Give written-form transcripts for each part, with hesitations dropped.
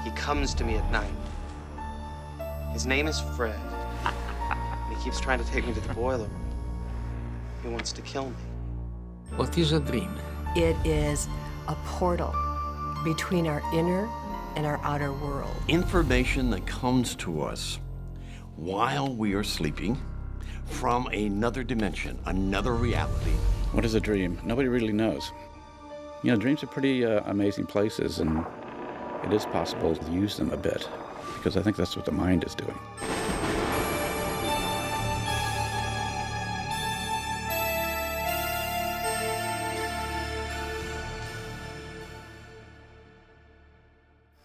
He comes to me at night. His name is Fred. And he keeps trying to take me to the boiler room. He wants to kill me. What is a dream? It is a portal between our inner and our outer world. Information that comes to us while we are sleeping from another dimension, another reality. What is a dream? Nobody really knows. You know, dreams are pretty amazing places, and it is possible to use them a bit, because I think that's what the mind is doing.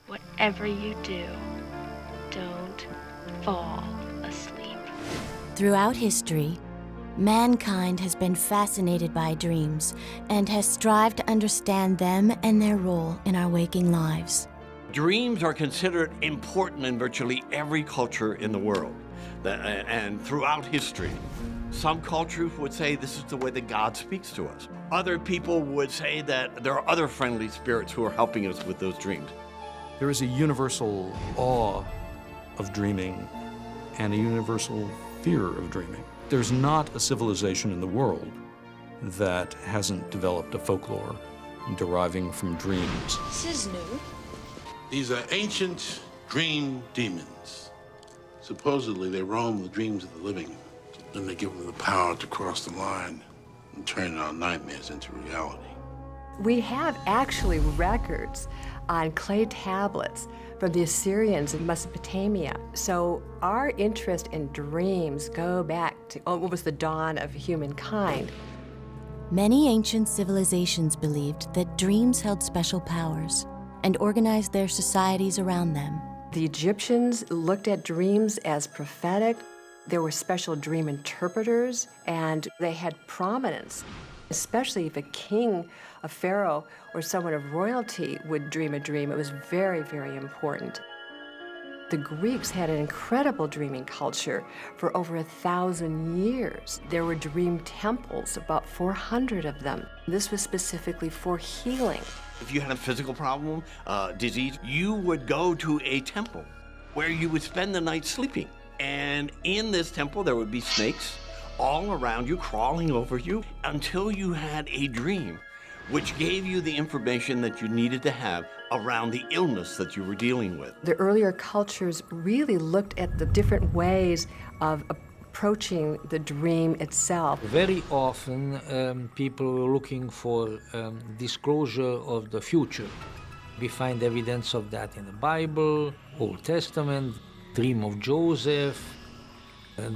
Whatever you do, don't fall asleep. Throughout history, mankind has been fascinated by dreams and has strived to understand them and their role in our waking lives. Dreams are considered important in virtually every culture in the world and throughout history. Some cultures would say this is the way that God speaks to us. Other people would say that there are other friendly spirits who are helping us with those dreams. There is a universal awe of dreaming and a universal fear of dreaming. There's not a civilization in the world that hasn't developed a folklore deriving from dreams. This is new. These are ancient dream demons. Supposedly, they roam the dreams of the living, and they give them the power to cross the line and turn our nightmares into reality. We have actually records on clay tablets from the Assyrians in Mesopotamia. So our interest in dreams go back to almost the dawn of humankind. Many ancient civilizations believed that dreams held special powers and organized their societies around them. The Egyptians looked at dreams as prophetic. There were special dream interpreters, and they had prominence, especially if a king, a pharaoh, or someone of royalty would dream a dream. It was very, very important. The Greeks had an incredible dreaming culture for over 1,000 years. There were dream temples, about 400 of them. This was specifically for healing. If you had a physical problem, disease, you would go to a temple where you would spend the night sleeping. And in this temple, there would be snakes all around you, crawling over you, until you had a dream, which gave you the information that you needed to have around the illness that you were dealing with. The earlier cultures really looked at the different ways of approaching the dream itself. Very often, people were looking for disclosure of the future. We find evidence of that in the Bible, Old Testament, dream of Joseph,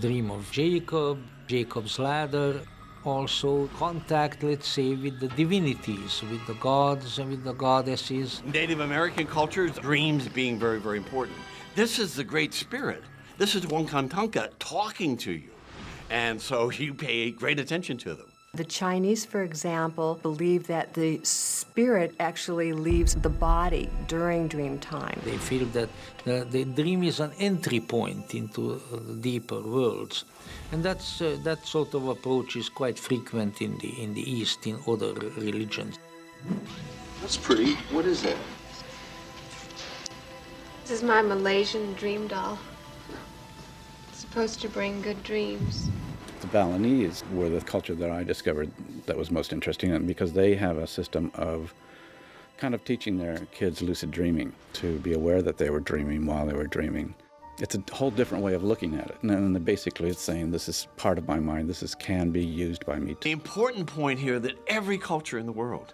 dream of Jacob, Jacob's ladder. Also contact, let's say, with the divinities, with the gods and with the goddesses. Native American cultures, dreams being very, very important. This is the Great Spirit. This is Wankantanka talking to you. And so you pay great attention to them. The Chinese, for example, believe that the spirit actually leaves the body during dream time. They feel that the dream is an entry point into deeper worlds. And that sort of approach is quite frequent in the East, in other religions. That's pretty. What is that? This is my Malaysian dream doll. It's supposed to bring good dreams. The Balinese were the culture that I discovered that was most interesting, and because they have a system of kind of teaching their kids lucid dreaming, to be aware that they were dreaming while they were dreaming. It's a whole different way of looking at it. And then basically it's saying this is part of my mind, can be used by me. The important point here that every culture in the world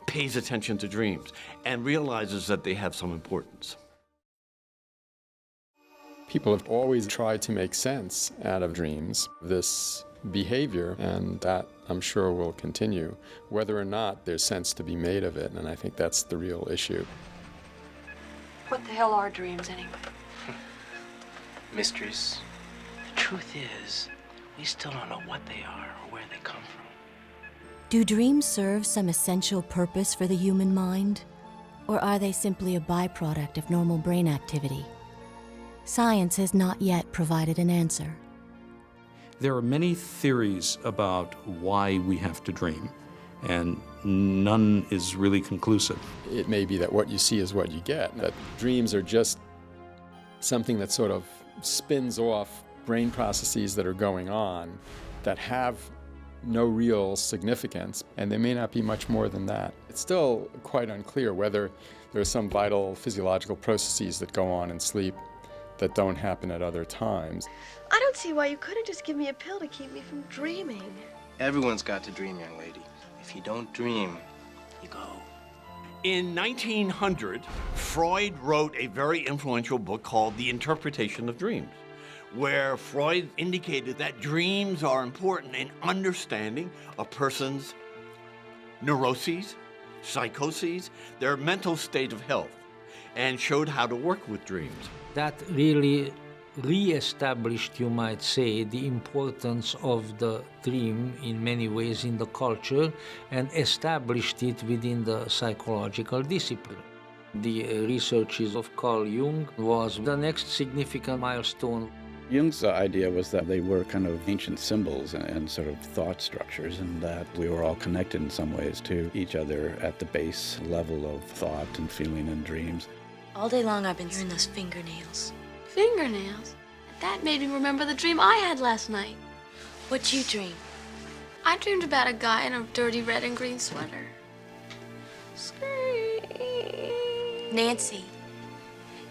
pays attention to dreams and realizes that they have some importance. People have always tried to make sense out of dreams, this behavior, and that I'm sure will continue, whether or not there's sense to be made of it, and I think that's the real issue. What the hell are dreams anyway? Mysteries. The truth is, we still don't know what they are or where they come from. Do dreams serve some essential purpose for the human mind? Or are they simply a byproduct of normal brain activity? Science has not yet provided an answer. There are many theories about why we have to dream, and none is really conclusive. It may be that what you see is what you get, that dreams are just something that sort of spins off brain processes that are going on that have no real significance, and they may not be much more than that. It's still quite unclear whether there are some vital physiological processes that go on in sleep that don't happen at other times. I don't see why you couldn't just give me a pill to keep me from dreaming. Everyone's got to dream, young lady. If you don't dream, you go. In 1900, Freud wrote a very influential book called The Interpretation of Dreams, where Freud indicated that dreams are important in understanding a person's neuroses, psychoses, their mental state of health, and showed how to work with dreams. That really re-established, you might say, the importance of the dream in many ways in the culture and established it within the psychological discipline. The researches of Carl Jung was the next significant milestone. Jung's idea was that they were kind of ancient symbols and sort of thought structures, and that we were all connected in some ways to each other at the base level of thought and feeling and dreams. All day long I've been hearing those fingernails. Fingernails? That made me remember the dream I had last night. What'd you dream? I dreamed about a guy in a dirty red and green sweater. Scream. Nancy,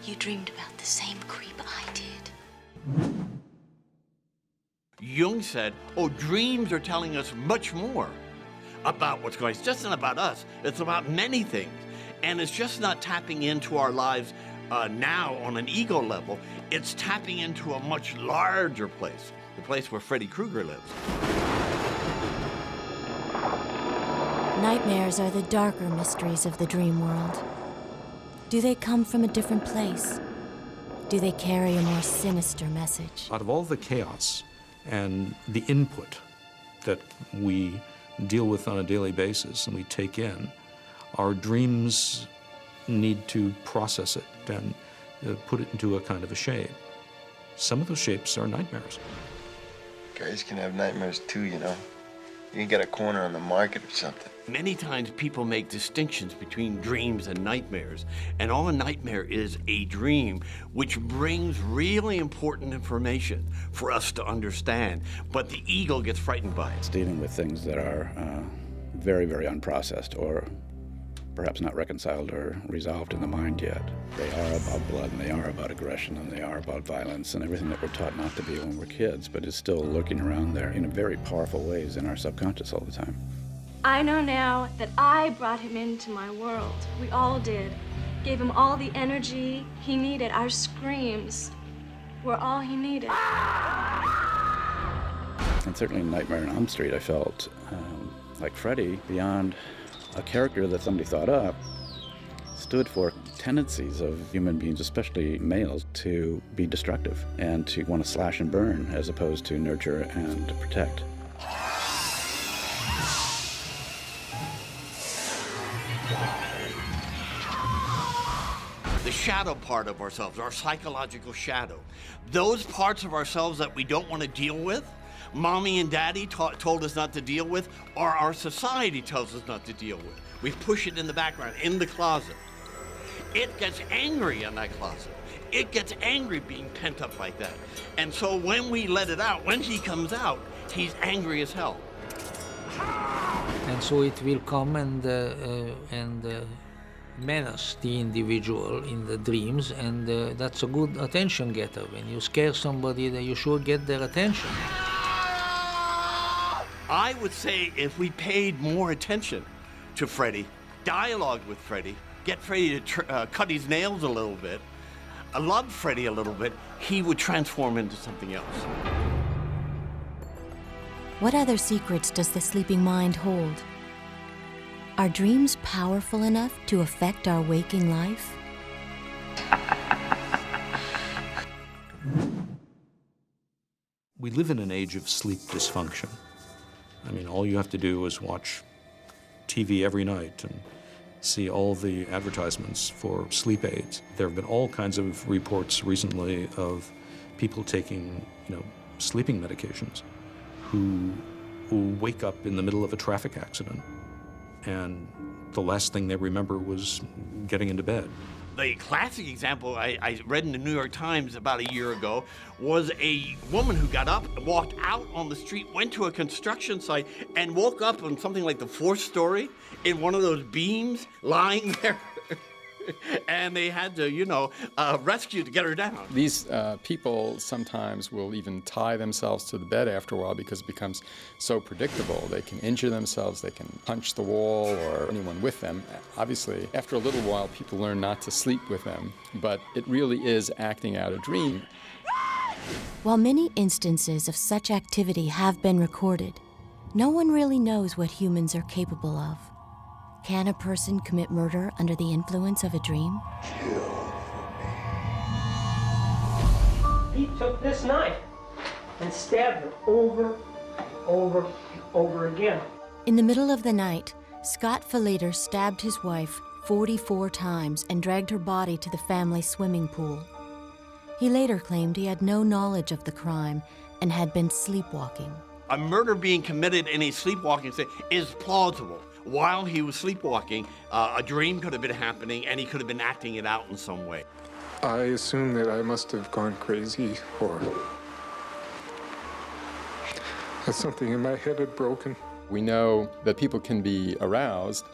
you dreamed about the same creep I did. Jung said, oh, dreams are telling us much more about what's going on. It's just not about us. It's about many things. And it's just not tapping into our lives now on an ego level. It's tapping into a much larger place, the place where Freddy Krueger lives. Nightmares are the darker mysteries of the dream world. Do they come from a different place? Do they carry a more sinister message? Out of all the chaos and the input that we deal with on a daily basis and we take in, our dreams need to process it and put it into a kind of a shape. Some of those shapes are nightmares. Guys can have nightmares too, you know. You can get a corner on the market or something. Many times people make distinctions between dreams and nightmares, and all a nightmare is a dream which brings really important information for us to understand, but the ego gets frightened by it. It's dealing with things that are very, very unprocessed, or perhaps not reconciled or resolved in the mind yet. They are about blood, and they are about aggression, and they are about violence, and everything that we're taught not to be when we're kids, but is still lurking around there in very powerful ways in our subconscious all the time. I know now that I brought him into my world. We all did. Gave him all the energy he needed. Our screams were all he needed. And certainly in Nightmare on Elm Street, I felt like Freddy, beyond a character that somebody thought up, stood for tendencies of human beings, especially males, to be destructive and to want to slash and burn as opposed to nurture and protect. The shadow part of ourselves, our psychological shadow, those parts of ourselves that we don't want to deal with, mommy and daddy told us not to deal with, or our society tells us not to deal with. We push it in the background, in the closet. It gets angry in that closet. It gets angry being pent up like that. And so when we let it out, when he comes out, he's angry as hell. And so it will come and menace the individual in the dreams, and that's a good attention getter. When you scare somebody, then you sure get their attention. I would say if we paid more attention to Freddy, dialogue with Freddy, get Freddy to cut his nails a little bit, love Freddy a little bit, he would transform into something else. What other secrets does the sleeping mind hold? Are dreams powerful enough to affect our waking life? We live in an age of sleep dysfunction. I mean, all you have to do is watch TV every night and see all the advertisements for sleep aids. There have been all kinds of reports recently of people taking, sleeping medications who wake up in the middle of a traffic accident and the last thing they remember was getting into bed. The classic example I read in the New York Times about a year ago was a woman who got up, walked out on the street, went to a construction site, and woke up on something like the 4th story in one of those beams lying there. And they had to, rescue to get her down. These people sometimes will even tie themselves to the bed after a while because it becomes so predictable. They can injure themselves, they can punch the wall or anyone with them. Obviously, after a little while, people learn not to sleep with them, but it really is acting out a dream. While many instances of such activity have been recorded, no one really knows what humans are capable of. Can a person commit murder under the influence of a dream? He took this knife and stabbed her over again. In the middle of the night, Scott Falater stabbed his wife 44 times and dragged her body to the family swimming pool. He later claimed he had no knowledge of the crime and had been sleepwalking. A murder being committed in a sleepwalking state is plausible. While he was sleepwalking, a dream could have been happening and he could have been acting it out in some way. I assume that I must have gone crazy or that something in my head had broken. We know that people can be aroused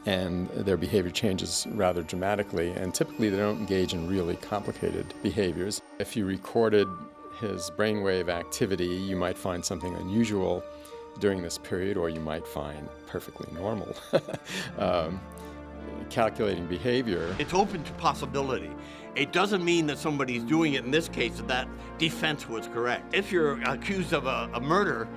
and their behavior changes rather dramatically, and typically they don't engage in really complicated behaviors. If you recorded his brainwave activity, you might find something unusual during this period, or you might find perfectly normal calculating behavior. It's open to possibility. It doesn't mean that somebody's doing it in this case, that defense was correct. If you're accused of a murder,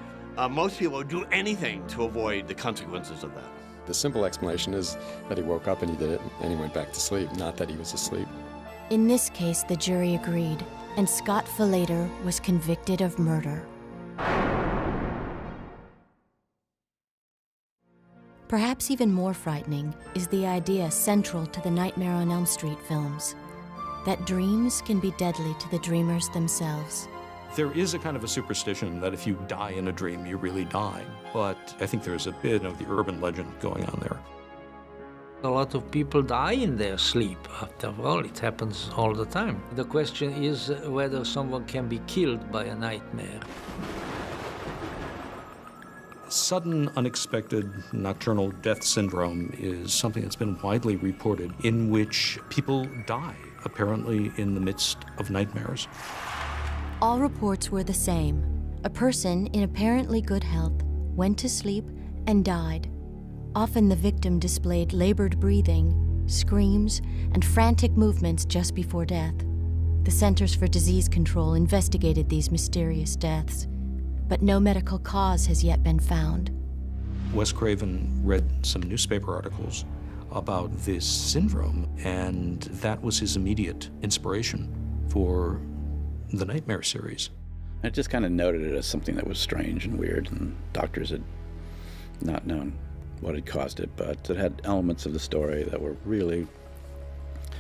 most people would do anything to avoid the consequences of that. The simple explanation is that he woke up and he did it and he went back to sleep, not that he was asleep. In this case, the jury agreed, and Scott Falater was convicted of murder. Perhaps even more frightening is the idea central to the Nightmare on Elm Street films, that dreams can be deadly to the dreamers themselves. There is a kind of a superstition that if you die in a dream, you really die. But I think there's a bit of the urban legend going on there. A lot of people die in their sleep. After all, it happens all the time. The question is whether someone can be killed by a nightmare. Sudden, unexpected nocturnal death syndrome is something that's been widely reported, in which people die, apparently in the midst of nightmares. All reports were the same. A person in apparently good health went to sleep and died. Often the victim displayed labored breathing, screams, and frantic movements just before death. The Centers for Disease Control investigated these mysterious deaths, but no medical cause has yet been found. Wes Craven read some newspaper articles about this syndrome, and that was his immediate inspiration for the Nightmare series. I just kind of noted it as something that was strange and weird, and doctors had not known what had caused it, but it had elements of the story that were really,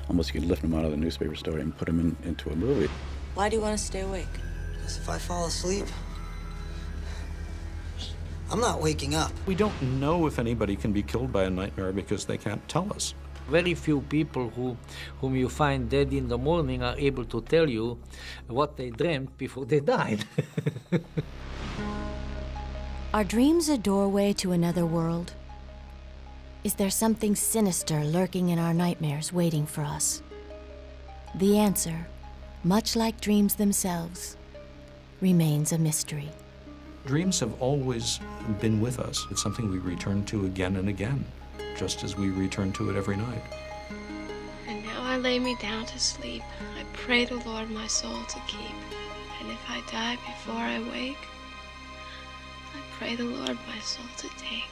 almost you could lift them out of the newspaper story and put them into a movie. Why do you want to stay awake? Because if I fall asleep, I'm not waking up. We don't know if anybody can be killed by a nightmare because they can't tell us. Very few people whom you find dead in the morning are able to tell you what they dreamt before they died. Are dreams a doorway to another world? Is there something sinister lurking in our nightmares waiting for us? The answer, much like dreams themselves, remains a mystery. Dreams have always been with us. It's something we return to again and again, just as we return to it every night. And now I lay me down to sleep. I pray the Lord my soul to keep. And if I die before I wake, I pray the Lord my soul to take.